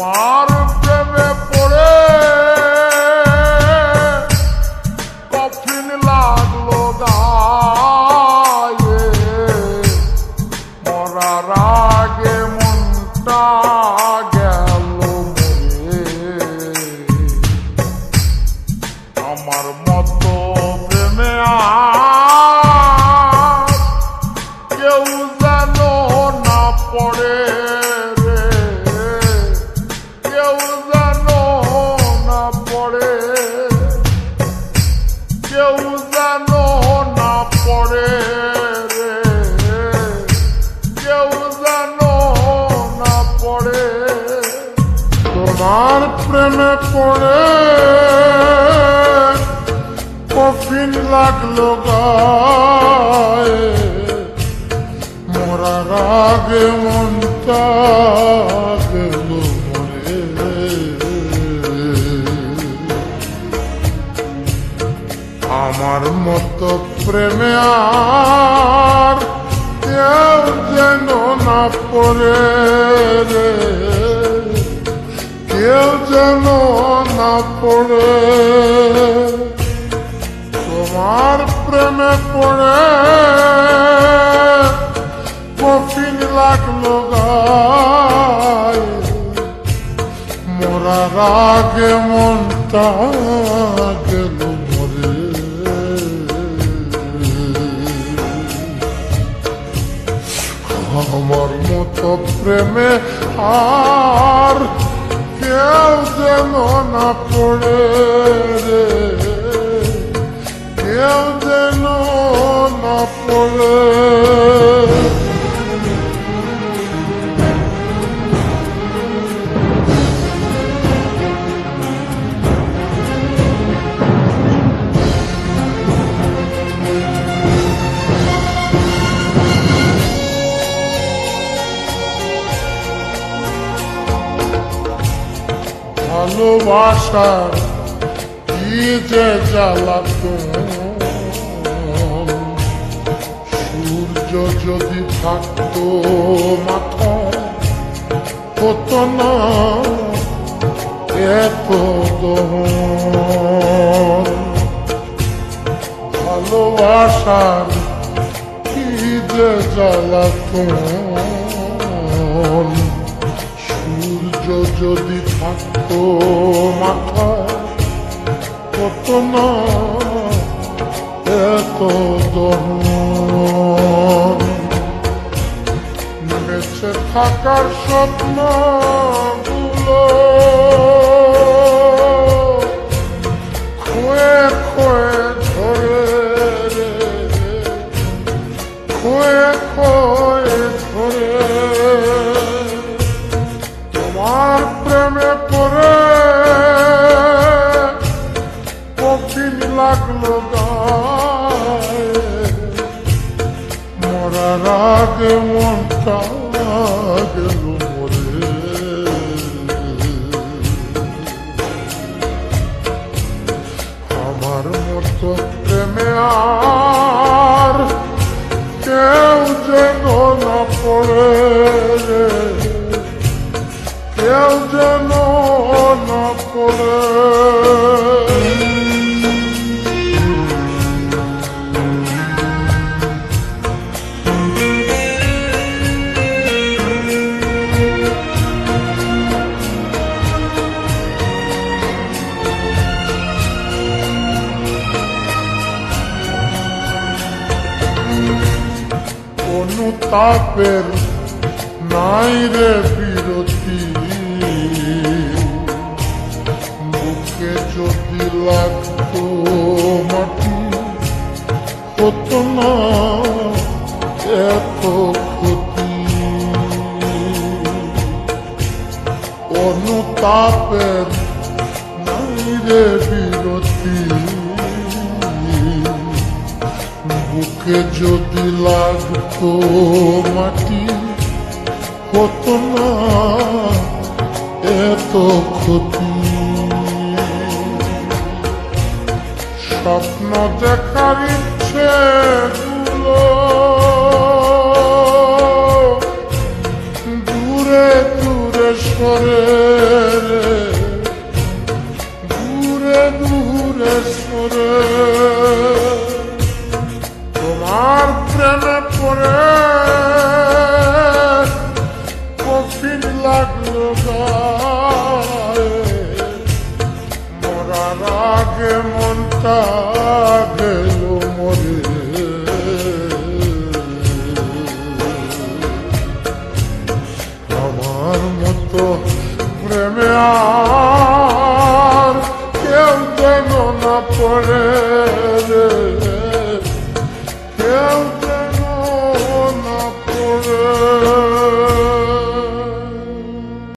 তোমার প্রেমে পড়ে কফিন লাগলো গায়ে, মরার আগে মনটা গেল মরে। আমার মতো প্রেমে আর কেউ যেন না পড়ে রে, কেউ যেন না পড়ে, কেউ যেন না পড়ে রে, কেউ যেন না পড়ে। তোমার প্রেমে পড়ে কফিন লাগলো গায়ে, মরার আগে মনটা গেল মরে। আমার মতো প্রেমে আর কেউ যেন না পড়ে রে, কেউ যেন না পড়ে। তোমার প্রেমে পড়ে কফিন লাগলো গায়ে, মরার আগে মনটা গেল মরে। আমার মতো প্রেমে আর কেউ যেন না পড়ে রে, কেউ যেন না পড়ে। ভালোবাসার কি যে জ্বালাতন, সূর্য যদি থাকতো মাথায় হতো না এত দহন। ভালোবাসার কি যে জ্বালাতন, সূর্য যদি থাকতো মাথায় হতো না এত দহন। বেঁচে থাকার স্বপ্ন গুলো খুয়ে খুয়ে ধরে রে, খুয়ে খুয়ে ধরে। তোমার প্রেমে পড়ে কফিন লাগলো গায়ে, মরার আগে মনটা গেল মরে। আমার মতো প্রেমে আর কেউ যেন না পড়ে রে, কেউ যেন না পড়ে। অনুতাপের নাই রে বিরতি, বুকে যদি লাগতো মাটি হতো না এত ক্ষতি। অনুতাপের নাই রে বিরতি, বুকে যদি লাগতো মাটি হতো না এত ক্ষতি। স্বপ্ন দেখার ইচ্ছে গুলো দূরে দূরে সরে পরে কফিন লাগলো গায়ে, মরার আগে মনটা গেল